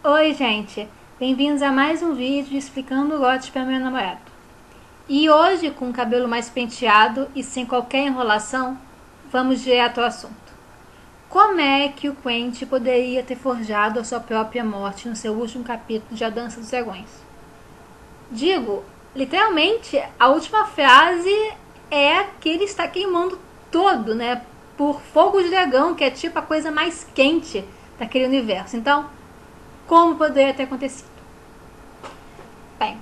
Oi, gente! Bem-vindos a mais um vídeo explicando o lote para meu namorado. E hoje, com o cabelo mais penteado e sem qualquer enrolação, vamos direto ao assunto. Como é que o Quentyn poderia ter forjado a sua própria morte no seu último capítulo de A Dança dos Dragões? Digo, literalmente, a última frase é que ele está queimando todo, né? Por fogo de dragão, que é tipo a coisa mais quente daquele universo. Então, como poderia ter acontecido? Bem,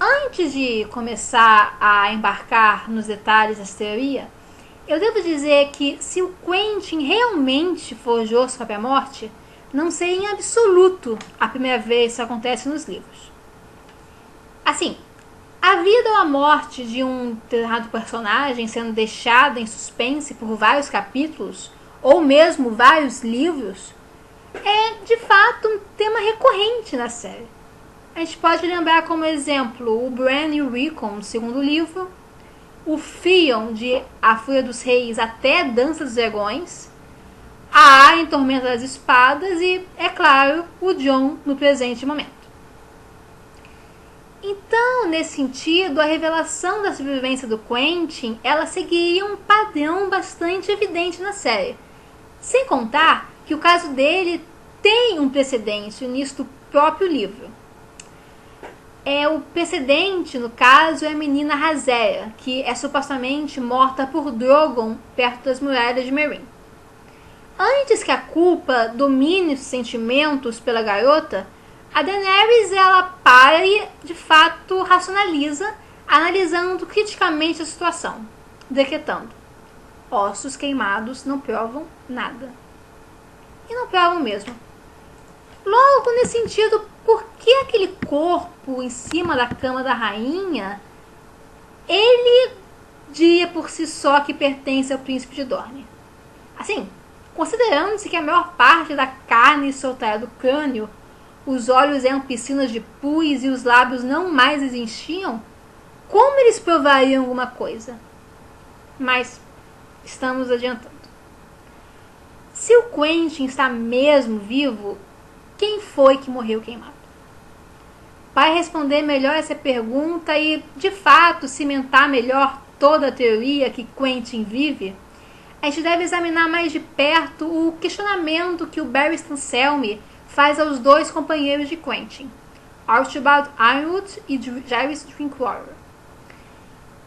antes de começar a embarcar nos detalhes dessa teoria, eu devo dizer que se o Quentyn realmente forjou sua própria morte, não seria em absoluto a primeira vez que isso acontece nos livros. Assim, a vida ou a morte de um determinado personagem sendo deixada em suspense por vários capítulos, ou mesmo vários livros, é de fato um tema recorrente na série. A gente pode lembrar como exemplo o Bran e o Rickon no segundo livro, o Theon de A Fúria dos Reis até Dança dos Dragões, a Arya em Tormenta das Espadas e, é claro, o Jon no presente momento. Então, nesse sentido, a revelação da sobrevivência do Quentyn, ela seguiria um padrão bastante evidente na série. Sem contar que o caso dele tem um precedente nisso do próprio livro. O precedente, no caso, é a menina Rhaenyra, que é supostamente morta por Drogon perto das muralhas de Meereen. Antes que a culpa domine os sentimentos pela garota, a Daenerys ela para e, de fato, racionaliza, analisando criticamente a situação, decretando: ossos queimados não provam nada. E não provam mesmo. Logo, nesse sentido, por que aquele corpo em cima da cama da rainha, ele diria por si só que pertence ao príncipe de Dorne? Assim, considerando-se que a maior parte da carne soltada do crânio, os olhos eram piscinas de pus e os lábios não mais existiam, como eles provariam alguma coisa? Mas estamos adiantando. Se o Quentyn está mesmo vivo, quem foi que morreu queimado? Para responder melhor essa pergunta e, de fato, cimentar melhor toda a teoria que Quentyn vive, a gente deve examinar mais de perto o questionamento que o Barristan Selmy faz aos dois companheiros de Quentyn, Archibald Ironwood e Jaehaerys Drinkwater.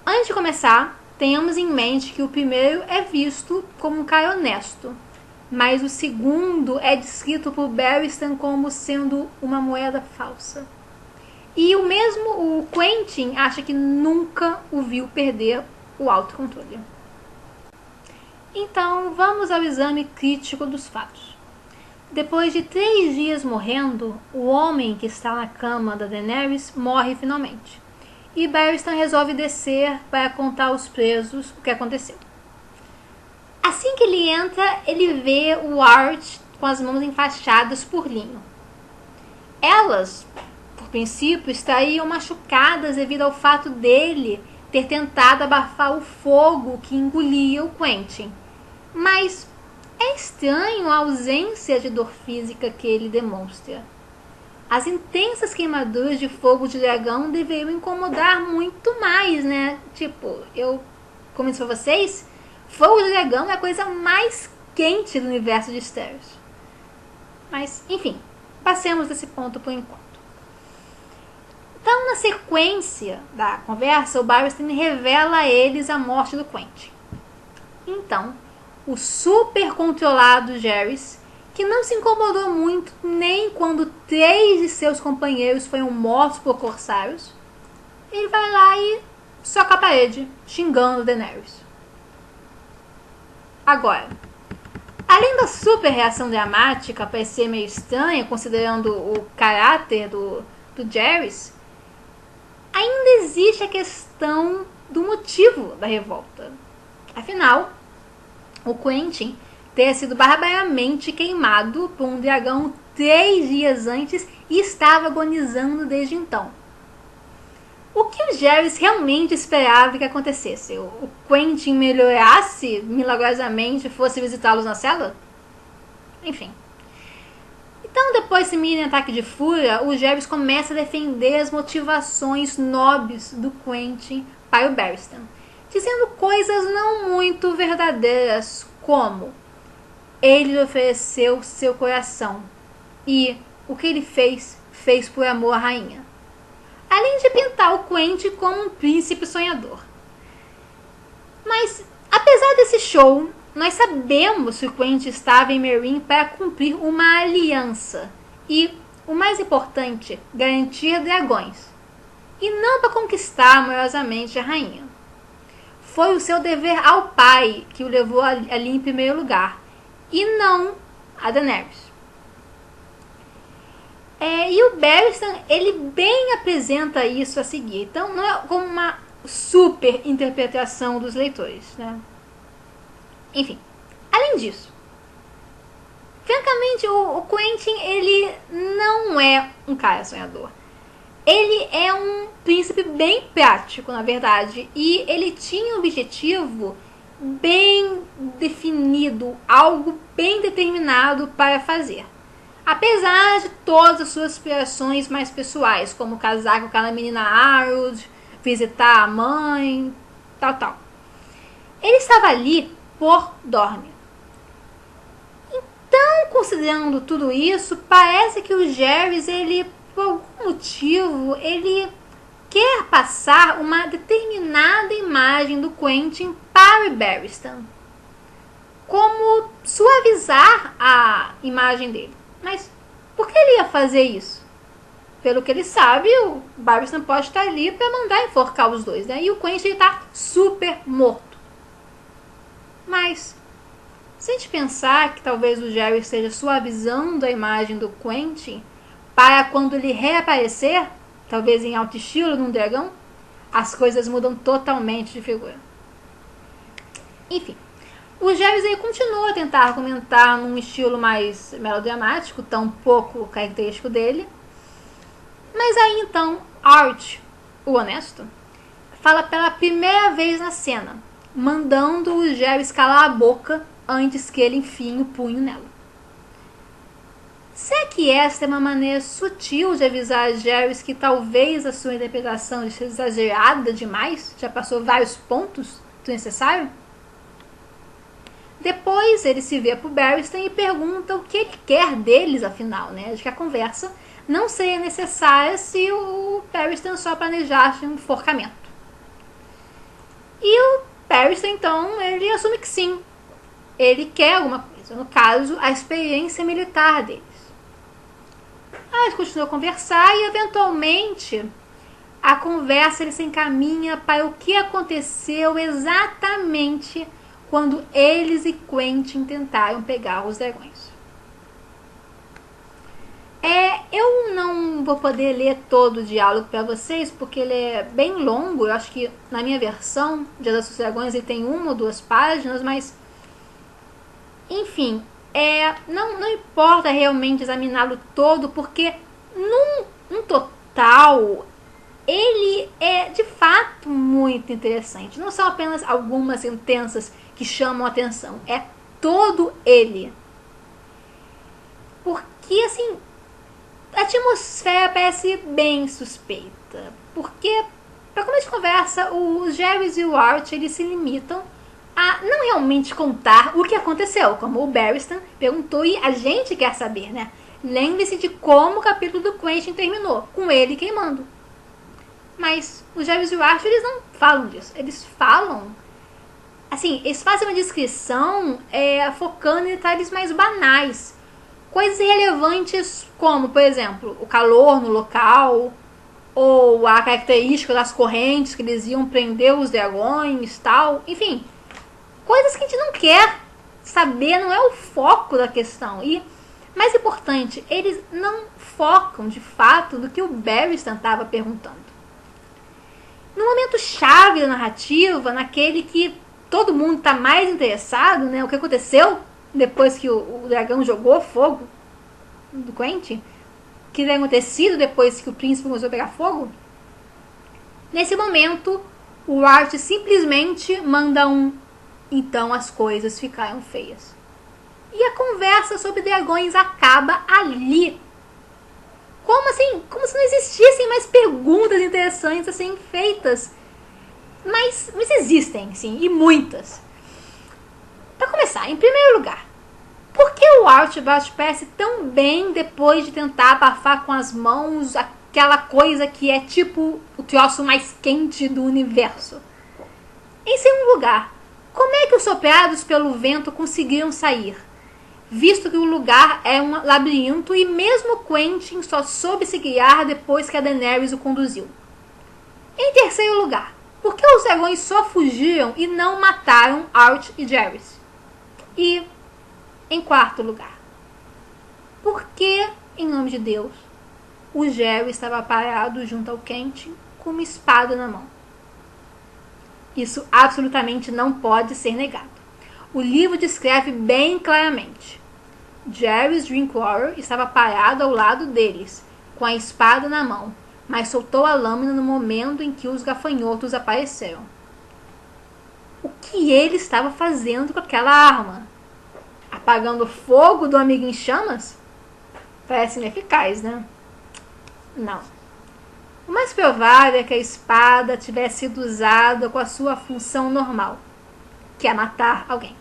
Antes de começar, tenhamos em mente que o primeiro é visto como um cara honesto, mas o segundo é descrito por Barristan como sendo uma moeda falsa. E o Quentyn acha que nunca o viu perder o autocontrole. Então, vamos ao exame crítico dos fatos. Depois de 3 dias morrendo, o homem que está na cama da Daenerys morre finalmente. E Barristan resolve descer para contar aos presos o que aconteceu. Assim que ele entra, ele vê o Art com as mãos enfaixadas por linho. Elas, por princípio, estariam machucadas devido ao fato dele ter tentado abafar o fogo que engolia o Quentyn. Mas é estranho a ausência de dor física que ele demonstra. As intensas queimaduras de fogo de dragão deveriam incomodar muito mais, né? Tipo, como disse pra vocês, fogo de dragão é a coisa mais quente do universo de Westeros. Mas, enfim, passemos desse ponto por enquanto. Então, na sequência da conversa, o Barristan revela a eles a morte do Quentyn. Então, o super controlado Jaehaerys, que não se incomodou muito nem quando 3 de seus companheiros foram mortos por corsários, ele vai lá e soca a parede, xingando Daenerys. Agora, além da super reação dramática parecer meio estranha, considerando o caráter do Jaehaerys, ainda existe a questão do motivo da revolta. Afinal, o Quentyn ter sido barbaramente queimado por um dragão 3 dias antes e estava agonizando desde então. O que o Jaehaerys realmente esperava que acontecesse? O Quentyn melhorasse milagrosamente e fosse visitá-los na cela? Enfim. Então, depois Após esse mini ataque de fúria, o Jarvis começa a defender as motivações nobres do Quentin para o Barristan, dizendo coisas não muito verdadeiras, como ele lhe ofereceu seu coração e o que ele fez por amor à rainha. Além de pintar o Quentin como um príncipe sonhador. Mas, apesar desse show, nós sabemos que o Quentin estava em Meereen para cumprir uma aliança e, o mais importante, garantir dragões, e não para conquistar amorosamente a rainha. Foi o seu dever ao pai que o levou ali em primeiro lugar, e não a Daenerys. E o Barristan, ele bem apresenta isso a seguir. Então, não é como uma super interpretação dos leitores, né? Enfim, além disso, francamente, o Quentin, ele não é um cara sonhador. Ele é um príncipe bem prático, na verdade, e ele tinha um objetivo bem definido, algo bem determinado para fazer. Apesar de todas as suas aspirações mais pessoais, como casar com aquela menina Arryd, visitar a mãe, tal. Ele estava ali por Dorne. Então, considerando tudo isso, parece que o Jarvis, ele, por algum motivo, ele quer passar uma determinada imagem do Quentin para o Barristan, como suavizar a imagem dele. Mas por que ele ia fazer isso? Pelo que ele sabe, o Barristan pode estar ali para mandar enforcar os dois, né? E o Quentin está super morto. Mas, se a gente pensar que talvez o Jerry esteja suavizando a imagem do Quentin para quando ele reaparecer, talvez em alto estilo num dragão, as coisas mudam totalmente de figura. Enfim, o Jarvis aí continua a tentar argumentar num estilo mais melodramático, tão pouco característico dele. Mas aí então, Art, o honesto, fala pela primeira vez na cena, mandando o Jarvis calar a boca antes que ele enfie o punho nela. Será que esta é uma maneira sutil de avisar a Jarvis que talvez a sua interpretação esteja exagerada demais? Já passou vários pontos do necessário? Depois ele se vê pro Barristan e pergunta o que ele quer deles, afinal, né? De que a conversa não seria necessária se o Barristan só planejasse um enforcamento. E o Barristan, então, ele assume que sim. Ele quer alguma coisa, no caso, a experiência militar deles. Aí eles continuam a conversar e, eventualmente, a conversa ele se encaminha para o que aconteceu exatamente quando eles e Quentin tentaram pegar os dragões. Eu não vou poder ler todo o diálogo para vocês, porque ele é bem longo. Eu acho que na minha versão, Dia dos Dragões, ele tem 1 ou 2 páginas, mas enfim, não importa realmente examiná-lo todo, porque num total ele é de fato muito interessante. Não são apenas algumas sentenças que chamam a atenção, é todo ele. Porque assim, a atmosfera parece bem suspeita, porque para começo de conversa, o Jarvis e o Art, eles se limitam a não realmente contar o que aconteceu, como o Barristan perguntou e a gente quer saber, né? Lembre-se de como o capítulo do Quentin terminou, com ele queimando. Mas os Jarvis e o Art, eles não falam disso. Eles falam, assim, eles fazem uma descrição focando em detalhes mais banais. Coisas irrelevantes como, por exemplo, o calor no local, ou a característica das correntes que eles iam prender os dragões, tal. Enfim, coisas que a gente não quer saber, não é o foco da questão. E, mais importante, eles não focam, de fato, no que o Barristan estava perguntando. No momento chave da narrativa, naquele que todo mundo está mais interessado, né? O que aconteceu depois que o dragão jogou fogo do Quentin, o que teria acontecido depois que o príncipe começou a pegar fogo. Nesse momento, o Art simplesmente manda então as coisas ficaram feias. E a conversa sobre dragões acaba ali. não existissem mais perguntas interessantes a serem feitas. Mas existem, sim, e muitas. Para começar, em primeiro lugar, por que o Archibald parece tão bem depois de tentar abafar com as mãos aquela coisa que é tipo o troço mais quente do universo? Em segundo lugar, como é que os soprados pelo vento conseguiram sair? Visto que o lugar é um labirinto e mesmo Quentyn só soube se guiar depois que a Daenerys o conduziu. Em terceiro lugar, por que os dragões só fugiram e não mataram Arch e Jaehaerys? E, em quarto lugar, por que, em nome de Deus, o Jaehaerys estava parado junto ao Quentyn com uma espada na mão? Isso absolutamente não pode ser negado. O livro descreve bem claramente. Jaehaerys Drinkwater estava parado ao lado deles, com a espada na mão, mas soltou a lâmina no momento em que os gafanhotos apareceram. O que ele estava fazendo com aquela arma? Apagando o fogo do amigo em chamas? Parece ineficaz, né? Não. O mais provável é que a espada tivesse sido usada com a sua função normal, que é matar alguém.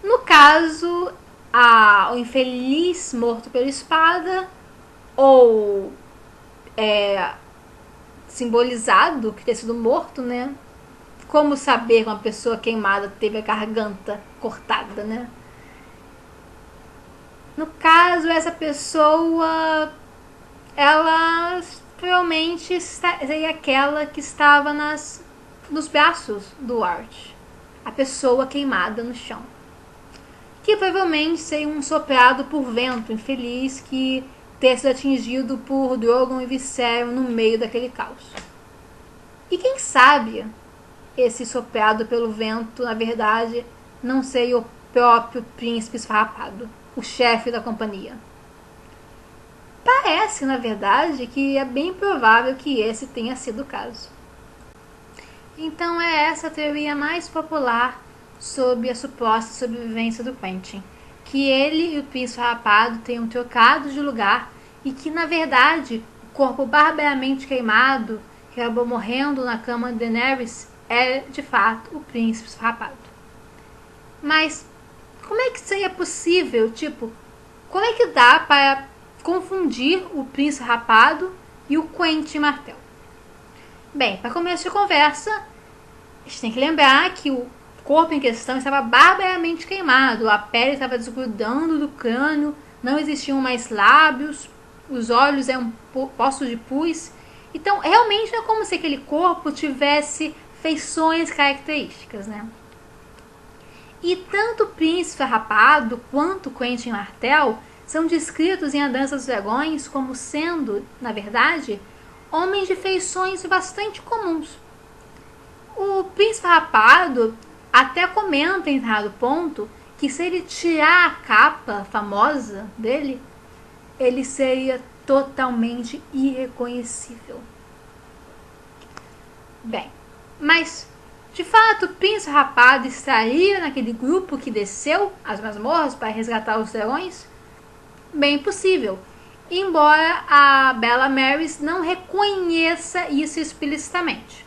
No caso, o infeliz morto pela espada, ou simbolizado que ter sido morto, né? Como saber que uma pessoa queimada teve a garganta cortada, né? No caso, essa pessoa, ela provavelmente seria aquela que estava nos braços do Arch, a pessoa queimada no chão, que provavelmente seria um soprado por vento infeliz que ter sido atingido por Drogon e Viserion no meio daquele caos. E quem sabe esse soprado pelo vento, na verdade, não seria o próprio príncipe esfarrapado, o chefe da companhia. Parece, na verdade, que é bem provável que esse tenha sido o caso. Então é essa a teoria mais popular sobre a suposta sobrevivência do Quentyn, que ele e o príncipe esfarrapado tenham trocado de lugar e que, na verdade, o corpo barbaramente queimado que acabou morrendo na cama de Daenerys é, de fato, o príncipe esfarrapado. Mas como é que seria possível, como é que dá para confundir o príncipe rapado e o Quentyn Martell? Bem, para começo de conversa, a gente tem que lembrar que o corpo em questão estava barbaramente queimado, a pele estava desgrudando do crânio, não existiam mais lábios, os olhos eram poços de pus. Então, realmente não é como se aquele corpo tivesse feições características, né? E tanto o príncipe rapado quanto o Quentyn Martell são descritos em A Dança dos Dragões como sendo, na verdade, homens de feições bastante comuns. O príncipe rapado até comenta em dado ponto que se ele tirar a capa famosa dele, ele seria totalmente irreconhecível. Bem, mas de fato o príncipe rapado estaria naquele grupo que desceu as masmorras para resgatar os dragões? Bem possível, embora a Bella Marys não reconheça isso explicitamente.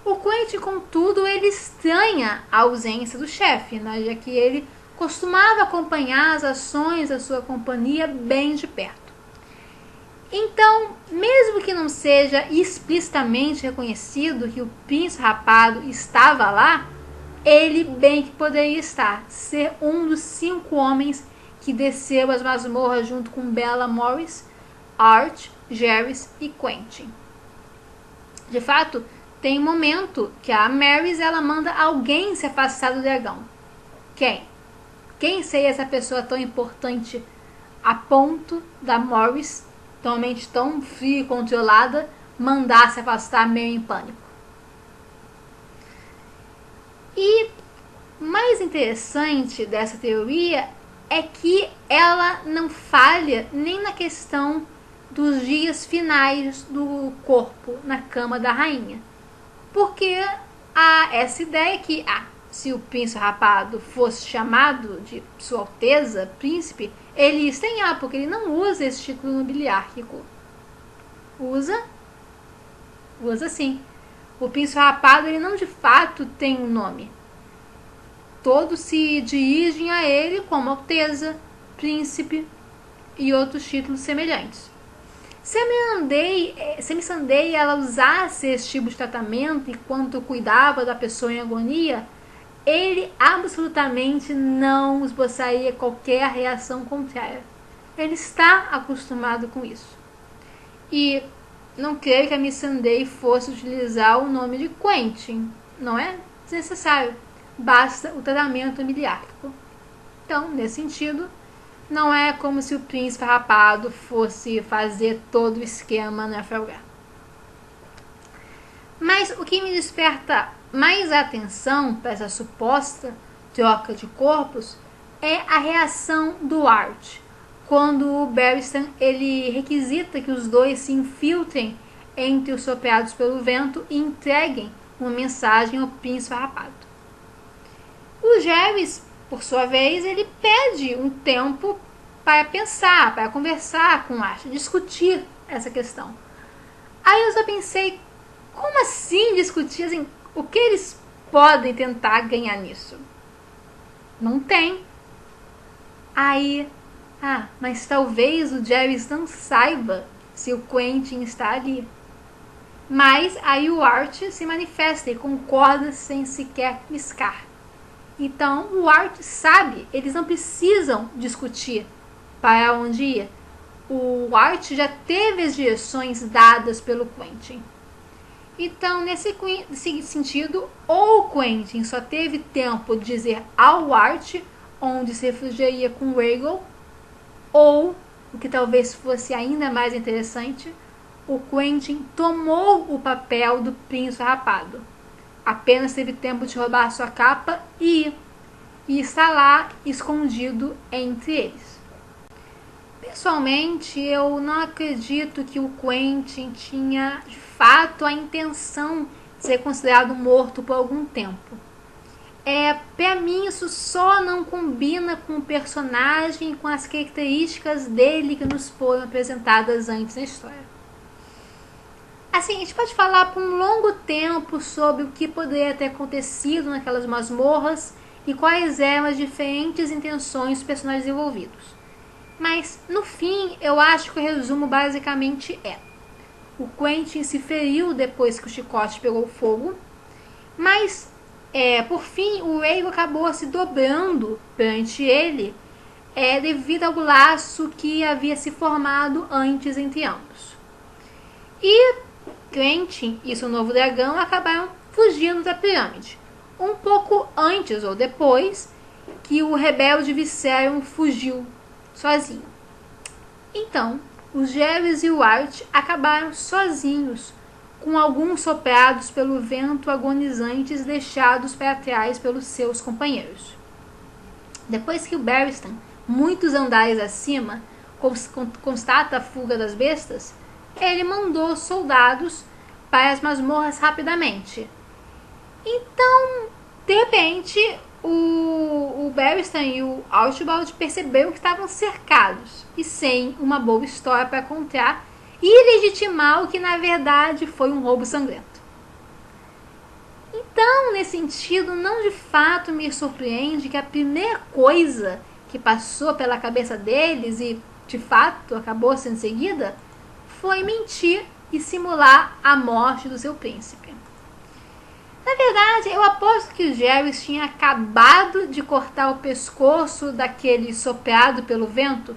O Quentyn, contudo, ele estranha a ausência do chefe, né, já que ele costumava acompanhar as ações da sua companhia bem de perto. Então, mesmo que não seja explicitamente reconhecido que o príncipe rapado estava lá, ele bem que poderia ser um dos 5 homens que desceu as masmorras junto com Bella Morris, Arch, Jaehaerys e Quentyn. De fato, tem um momento que a Marys ela manda alguém se afastar do dragão. Quem? Quem seria essa pessoa tão importante a ponto da Morris, totalmente tão fria e controlada, mandar se afastar meio em pânico? E mais interessante dessa teoria é que ela não falha nem na questão dos dias finais do corpo na cama da rainha. Porque há essa ideia que, se o príncipe rapado fosse chamado de Sua Alteza, príncipe, ele ia estranhar, porque ele não usa esse título nobiliárquico. Usa sim. O príncipe rapado, ele não de fato tem um nome. Todos se dirigem a ele como Alteza, Príncipe e outros títulos semelhantes. Se a Missandei ela usasse esse tipo de tratamento enquanto cuidava da pessoa em agonia, ele absolutamente não esboçaria qualquer reação contrária. Ele está acostumado com isso. E não creio que a Missandei fosse utilizar o nome de Quentin. Não é desnecessário. Basta o tratamento miliárquico. Então, nesse sentido, não é como se o príncipe rapado fosse fazer todo o esquema no FLG. Mas o que me desperta mais atenção para essa suposta troca de corpos é a reação do Art, quando o Barristan ele requisita que os dois se infiltrem entre os soprados pelo vento e entreguem uma mensagem ao príncipe rapado. O Gerris, por sua vez, ele pede um tempo para pensar, para conversar com o Art, discutir essa questão. Aí eu só pensei, como assim discutir? Assim, o que eles podem tentar ganhar nisso? Não tem. Aí, mas talvez o Gerris não saiba se o Quentin está ali. Mas aí o Art se manifesta e concorda sem sequer piscar. Então o Art sabe, eles não precisam discutir para onde ir. O Art já teve as direções dadas pelo Quentin. Então, nesse sentido, ou o Quentin só teve tempo de dizer ao Art onde se refugiaria com Rhaegal, ou, o que talvez fosse ainda mais interessante, o Quentin tomou o papel do príncipe rapado. Apenas teve tempo de roubar sua capa e está lá escondido entre eles. Pessoalmente, eu não acredito que o Quentin tinha de fato a intenção de ser considerado morto por algum tempo. Para mim, isso só não combina com o personagem e com as características dele que nos foram apresentadas antes na história. Assim, a gente pode falar por um longo tempo sobre o que poderia ter acontecido naquelas masmorras e quais eram as diferentes intenções dos personagens envolvidos. Mas, no fim, eu acho que o resumo basicamente é: o Quentin se feriu depois que o chicote pegou fogo, mas, por fim, o Rhaegal acabou se dobrando perante ele devido ao laço que havia se formado antes entre ambos. E Quentin e seu novo dragão acabaram fugindo da pirâmide, um pouco antes ou depois que o rebelde Viserion fugiu sozinho. Então, os Gerris e o Art acabaram sozinhos, com alguns soprados pelo vento agonizantes deixados para trás pelos seus companheiros. Depois que o Barristan, muitos andares acima, constata a fuga das bestas, ele mandou soldados para as masmorras rapidamente. Então, de repente, o Barristan e o Archibald perceberam que estavam cercados e sem uma boa história para contar e legitimar o que na verdade foi um roubo sangrento. Então, nesse sentido, não de fato me surpreende que a primeira coisa que passou pela cabeça deles e de fato acabou sendo seguida foi mentir e simular a morte do seu príncipe. Na verdade, eu aposto que o Gerris tinha acabado de cortar o pescoço daquele soprado pelo vento,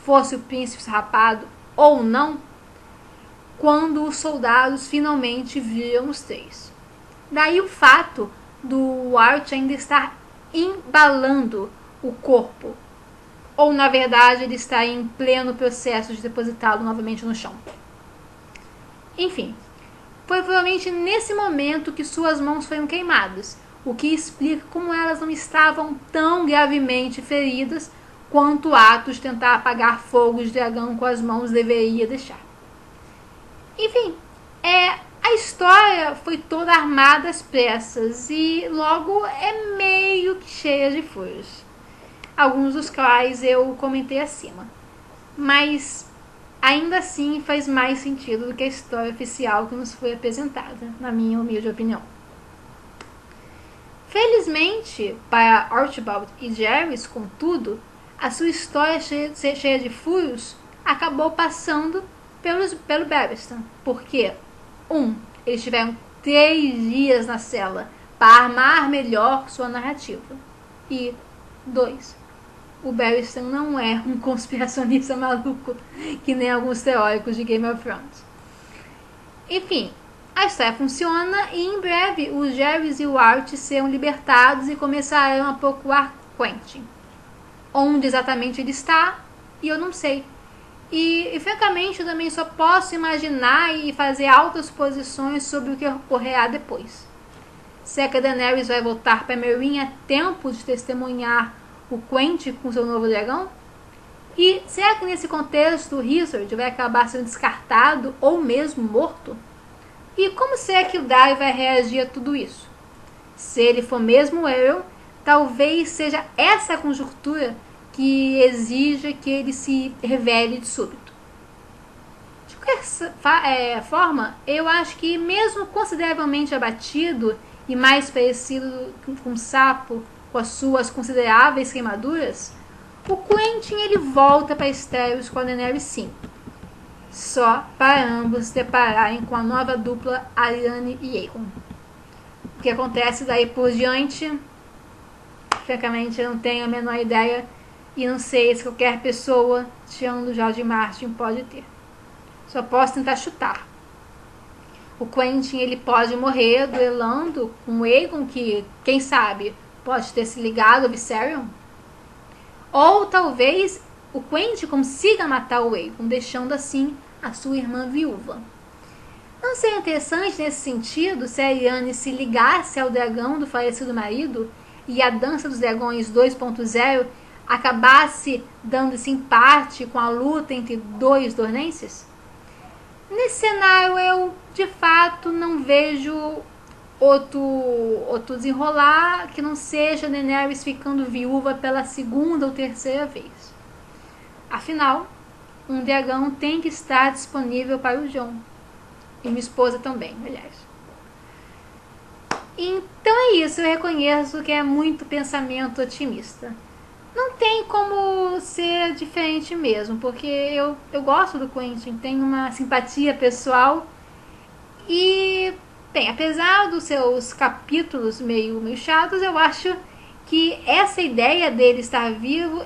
fosse o príncipe rapado ou não, quando os soldados finalmente viram os três. Daí o fato do Art ainda estar embalando o corpo, ou na verdade ele está em pleno processo de depositá-lo novamente no chão. Enfim, foi provavelmente nesse momento que suas mãos foram queimadas, o que explica como elas não estavam tão gravemente feridas quanto o ato de tentar apagar fogo de dragão com as mãos deveria deixar. Enfim, a história foi toda armada às pressas e logo é meio que cheia de furos, alguns dos quais eu comentei acima. Mas ainda assim faz mais sentido do que a história oficial que nos foi apresentada, na minha humilde opinião. Felizmente, para Archibald e Jarvis, contudo, a sua história cheia de furos acabou passando pelo Barristan, porque eles tiveram 3 dias na cela para armar melhor sua narrativa, e 2, o Barristan não é um conspiracionista maluco que nem alguns teóricos de Game of Thrones. Enfim, a história funciona e em breve os Jarvis e o Art serão libertados e começarão a procurar Quentyn. Onde exatamente ele está, e eu não sei. E francamente eu também só posso imaginar e fazer altas suposições sobre o que ocorrerá depois. Será que a Daenerys vai voltar para Meereen a tempo de testemunhar o Quentyn com seu novo dragão? E será que nesse contexto o Hizzard vai acabar sendo descartado ou mesmo morto? E como será que o Dai vai reagir a tudo isso? Se ele for mesmo Euron, talvez seja essa a conjuntura que exija que ele se revele de súbito. De qualquer forma, eu acho que mesmo consideravelmente abatido e mais parecido com um sapo com as suas consideráveis queimaduras, o Quentyn ele volta para Estéreos com a Daenerys sim. Só para ambos se depararem com a nova dupla Alysanne e Aegon. O que acontece daí por diante, francamente eu não tenho a menor ideia e não sei se qualquer pessoa, tirando o George Martin, pode ter. Só posso tentar chutar. O Quentyn ele pode morrer duelando com o Aegon, que, quem sabe, pode ter se ligado ao Viserion. Ou talvez o Quentyn consiga matar o Aegon, deixando assim a sua irmã viúva. Não seria interessante nesse sentido se a Alysanne se ligasse ao dragão do falecido marido e a Dança dos Dragões 2.0 acabasse dando-se empate com a luta entre 2 Dornenses? Nesse cenário eu de fato não vejo outro desenrolar que não seja Daenerys ficando viúva pela 2ª ou 3ª vez. Afinal, um dragão tem que estar disponível para o Jon. E minha esposa também, aliás. Então é isso, eu reconheço que é muito pensamento otimista. Não tem como ser diferente mesmo, porque eu gosto do Quentyn, tenho uma simpatia pessoal e, bem, apesar dos seus capítulos meio chatos, eu acho que essa ideia dele estar vivo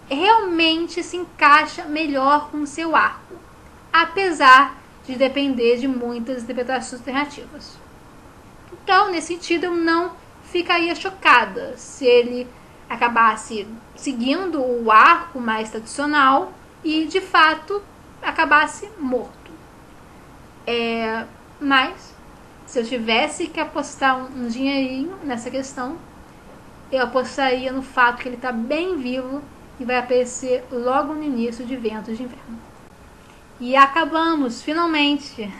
realmente se encaixa melhor com o seu arco, apesar de depender de muitas interpretações alternativas. Então, nesse sentido, eu não ficaria chocada se ele acabasse seguindo o arco mais tradicional e, de fato, acabasse morto. Mas, se eu tivesse que apostar um dinheirinho nessa questão, eu apostaria no fato que ele está bem vivo e vai aparecer logo no início de Ventos de Inverno. E acabamos, finalmente.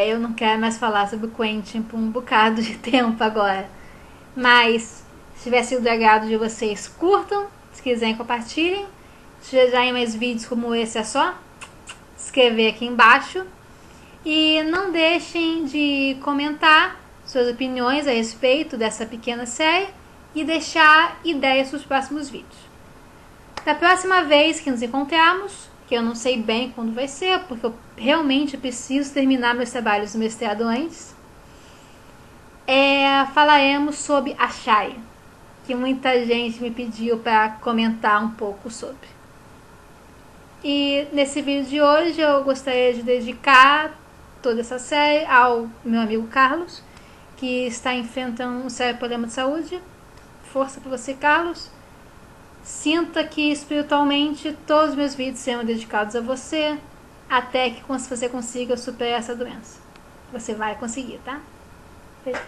Eu não quero mais falar sobre o Quentyn por um bocado de tempo agora. Mas, se tiver sido do agrado de vocês, curtam. Se quiserem, compartilhem. Se desejarem mais vídeos como esse, é só escrever aqui embaixo. E não deixem de comentar suas opiniões a respeito dessa pequena série e deixar ideias para os próximos vídeos. Da próxima vez que nos encontrarmos, que eu não sei bem quando vai ser, porque eu realmente preciso terminar meus trabalhos do mestrado antes, falaremos sobre a Shai, que muita gente me pediu para comentar um pouco sobre. E nesse vídeo de hoje eu gostaria de dedicar toda essa série ao meu amigo Carlos, que está enfrentando um sério problema de saúde. Força para você, Carlos. Sinta que espiritualmente todos os meus vídeos serão dedicados a você, até que você consiga superar essa doença. Você vai conseguir, tá? Beijo.